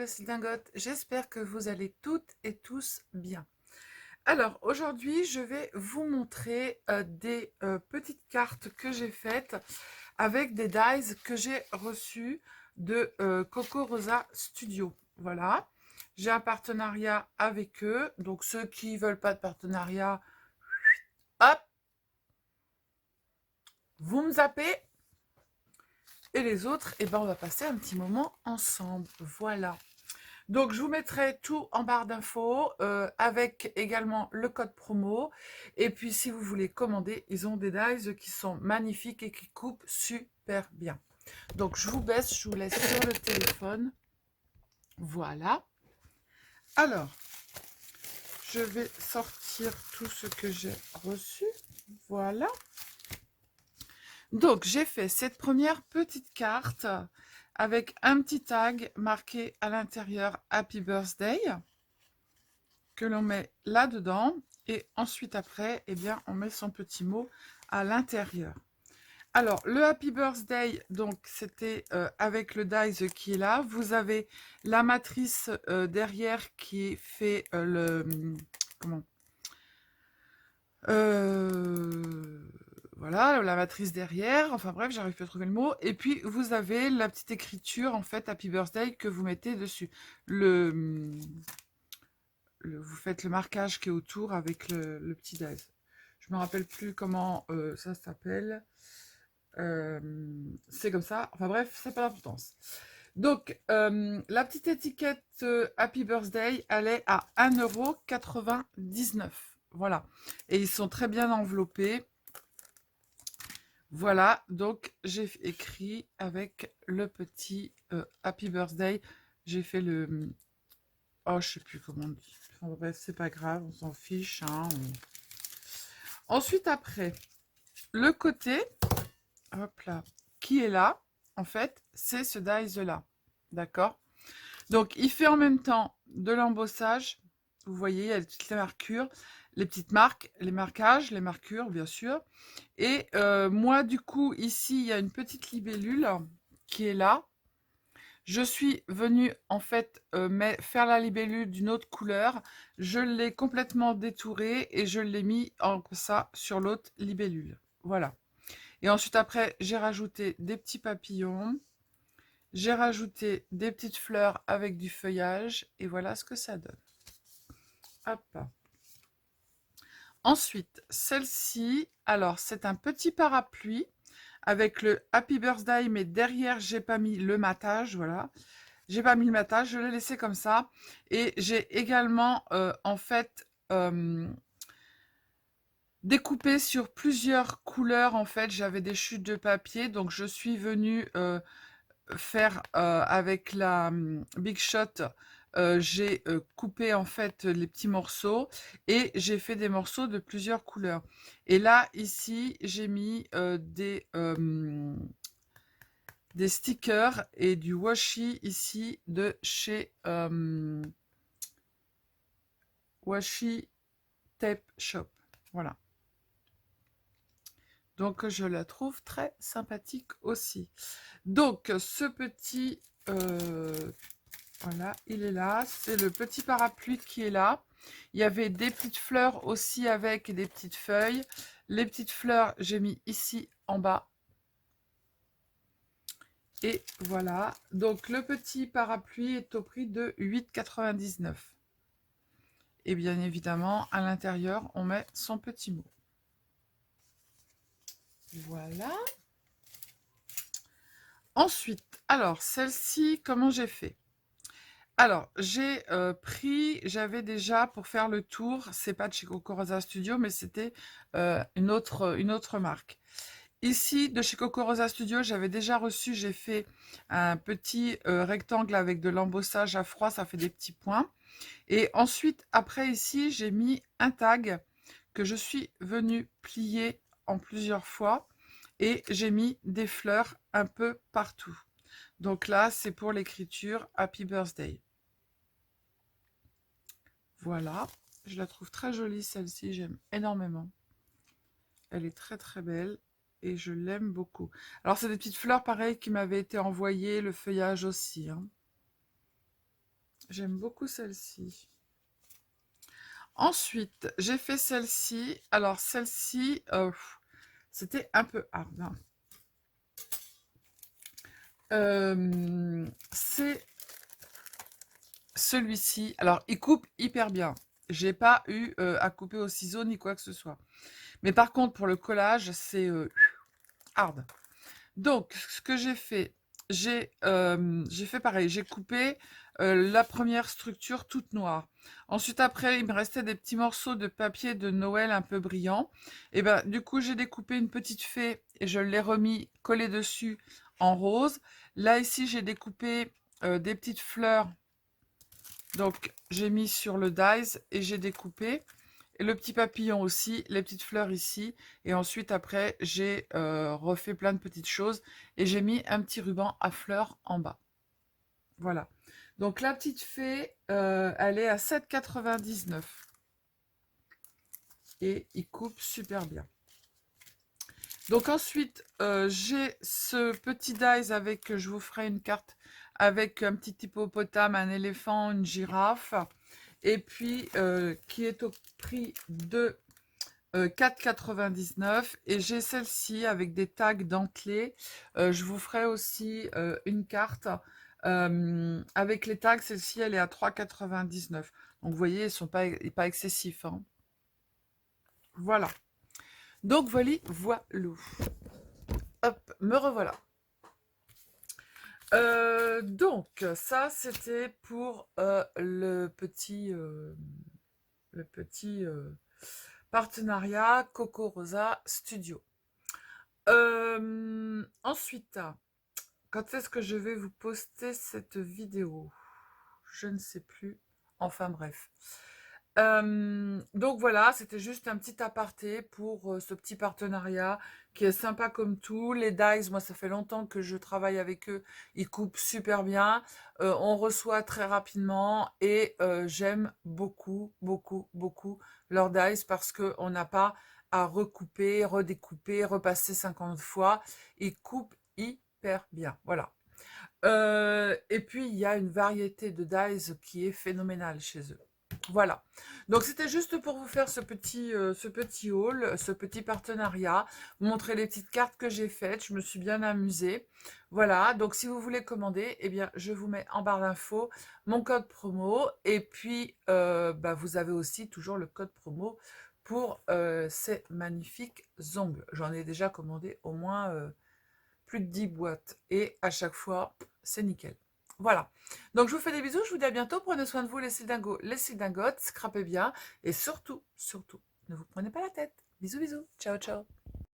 c'est Dingote. J'espère que vous allez toutes et tous bien. Alors, aujourd'hui, je vais vous montrer des petites cartes que j'ai faites avec des dies que j'ai reçus de Coco Rosa Studio. Voilà. J'ai un partenariat avec eux. Donc, ceux qui veulent pas de partenariat, hop, vous me zappez. Et les autres, eh ben, on va passer un petit moment ensemble. Voilà. Donc, je vous mettrai tout en barre d'infos avec également le code promo. Et puis, si vous voulez commander, ils ont des dies qui sont magnifiques et qui coupent super bien. Donc, je vous baisse, je vous laisse sur le téléphone. Voilà. Alors, je vais sortir tout ce que j'ai reçu. Voilà. Donc, j'ai fait cette première petite carte avec un petit tag marqué à l'intérieur Happy Birthday que l'on met là-dedans et ensuite après, eh bien, on met son petit mot à l'intérieur. Alors, le Happy Birthday, donc c'était avec le dies qui est là. Vous avez la matrice derrière qui fait comment voilà, la matrice derrière. Enfin bref, j'arrive plus à trouver le mot. Et puis, vous avez la petite écriture, en fait, Happy Birthday, que vous mettez dessus. Vous faites le marquage qui est autour avec le petit dies. Je me rappelle plus comment ça s'appelle. C'est comme ça. Enfin bref, c'est pas l'importance. Donc, la petite étiquette Happy Birthday, elle est à 1,99 €. Voilà. Et ils sont très bien enveloppés. Voilà. Donc, j'ai écrit avec le petit Happy Birthday. J'ai fait le... Oh, je sais plus comment on dit. Enfin, bref, c'est pas grave, on s'en fiche. Hein, Ensuite, après, le côté, hop là, qui est là, en fait, c'est ce dies-là. D'accord? Donc, il fait en même temps de l'embossage. Vous voyez, il y a toutes les marquures, les petites marques, les marquages, les marquures, bien sûr. Et moi, du coup, ici, il y a une petite libellule qui est là. Je suis venue, en fait, faire la libellule d'une autre couleur. Je l'ai complètement détourée et je l'ai mis en ça sur l'autre libellule. Voilà. Et ensuite, après, j'ai rajouté des petits papillons. J'ai rajouté des petites fleurs avec du feuillage. Et voilà ce que ça donne. Hop. Ensuite, celle-ci, alors, c'est un petit parapluie avec le Happy Birthday, mais derrière, j'ai pas mis le matage, voilà. J'ai pas mis le matage, je l'ai laissé comme ça. Et j'ai également, en fait, découpé sur plusieurs couleurs. En fait, j'avais des chutes de papier, donc je suis venue faire avec la Big Shot. J'ai coupé en fait les petits morceaux et j'ai fait des morceaux de plusieurs couleurs. Et là, ici, j'ai mis des stickers et du washi ici de chez Washi Tape Shop. Voilà. Donc, je la trouve très sympathique aussi. Donc, ce petit... voilà, il est là. C'est le petit parapluie qui est là. Il y avait des petites fleurs aussi avec des petites feuilles. Les petites fleurs, j'ai mis ici en bas. Et voilà. Donc, le petit parapluie est au prix de 8,99 €. Et bien évidemment, à l'intérieur, on met son petit mot. Voilà. Ensuite, alors, celle-ci, comment j'ai fait? Alors, j'ai j'avais déjà pour faire le tour, c'est pas de chez Coco Rosa Studio, mais c'était une autre marque. Ici, de chez Coco Rosa Studio, j'avais déjà reçu, j'ai fait un petit rectangle avec de l'embossage à froid, ça fait des petits points. Et ensuite, après ici, j'ai mis un tag que je suis venue plier en plusieurs fois et j'ai mis des fleurs un peu partout. Donc là, c'est pour l'écriture Happy Birthday. Voilà, je la trouve très jolie celle-ci, j'aime énormément. Elle est très très belle et je l'aime beaucoup. Alors c'est des petites fleurs pareilles qui m'avaient été envoyées, le feuillage aussi. Hein. J'aime beaucoup celle-ci. Ensuite, j'ai fait celle-ci. Alors, celle-ci, c'était un peu hard, hein. C'est celui-ci. Alors, il coupe hyper bien. J'ai pas eu à couper au ciseau ni quoi que ce soit. Mais par contre, pour le collage, c'est hard. Donc, ce que j'ai fait pareil. J'ai coupé la première structure toute noire. Ensuite, après, il me restait des petits morceaux de papier de Noël un peu brillant. Et ben, du coup, j'ai découpé une petite fée et je l'ai remis collé dessus en rose. Là, ici, j'ai découpé des petites fleurs. Donc, j'ai mis sur le dies et j'ai découpé. Et le petit papillon aussi, les petites fleurs ici. Et ensuite, après, j'ai refait plein de petites choses. Et j'ai mis un petit ruban à fleurs en bas. Voilà. Donc, la petite fée, elle est à 7,99 €. Et il coupe super bien. Donc, ensuite, j'ai ce petit dies avec, je vous ferai une carte, avec un petit hippopotame, un éléphant, une girafe. Et puis, qui est au prix de 4,99 € et j'ai celle-ci avec des tags dentelés. Je vous ferai aussi une carte avec les tags. Celle-ci, elle est à 3,99 €. Donc, vous voyez, ils ne sont pas excessifs, hein. Voilà. Donc, voilà, voilou. Hop, me revoilà. Donc, ça, c'était pour le petit partenariat Coco Rosa Studio. Ensuite, quand est-ce que je vais vous poster cette vidéo? Je ne sais plus. Enfin bref. Donc voilà, c'était juste un petit aparté pour ce petit partenariat qui est sympa comme tout. Les dies, moi ça fait longtemps que je travaille avec eux, ils coupent super bien, on reçoit très rapidement et j'aime beaucoup, beaucoup, beaucoup leurs dies parce qu'on n'a pas à recouper, redécouper, repasser 50 fois. Ils coupent hyper bien, voilà. Et puis il y a une variété de dies qui est phénoménale chez eux. Voilà. Donc c'était juste pour vous faire ce petit haul, ce petit partenariat, vous montrer les petites cartes que j'ai faites. Je me suis bien amusée. Voilà. Donc si vous voulez commander, eh bien je vous mets en barre d'infos mon code promo. Et puis bah, vous avez aussi toujours le code promo pour ces magnifiques ongles. J'en ai déjà commandé au moins plus de 10 boîtes. Et à chaque fois, c'est nickel. Voilà. Donc, je vous fais des bisous. Je vous dis à bientôt. Prenez soin de vous, les cildingos, les cildingotes. Scrapez bien. Et surtout, surtout, ne vous prenez pas la tête. Bisous, bisous. Ciao, ciao.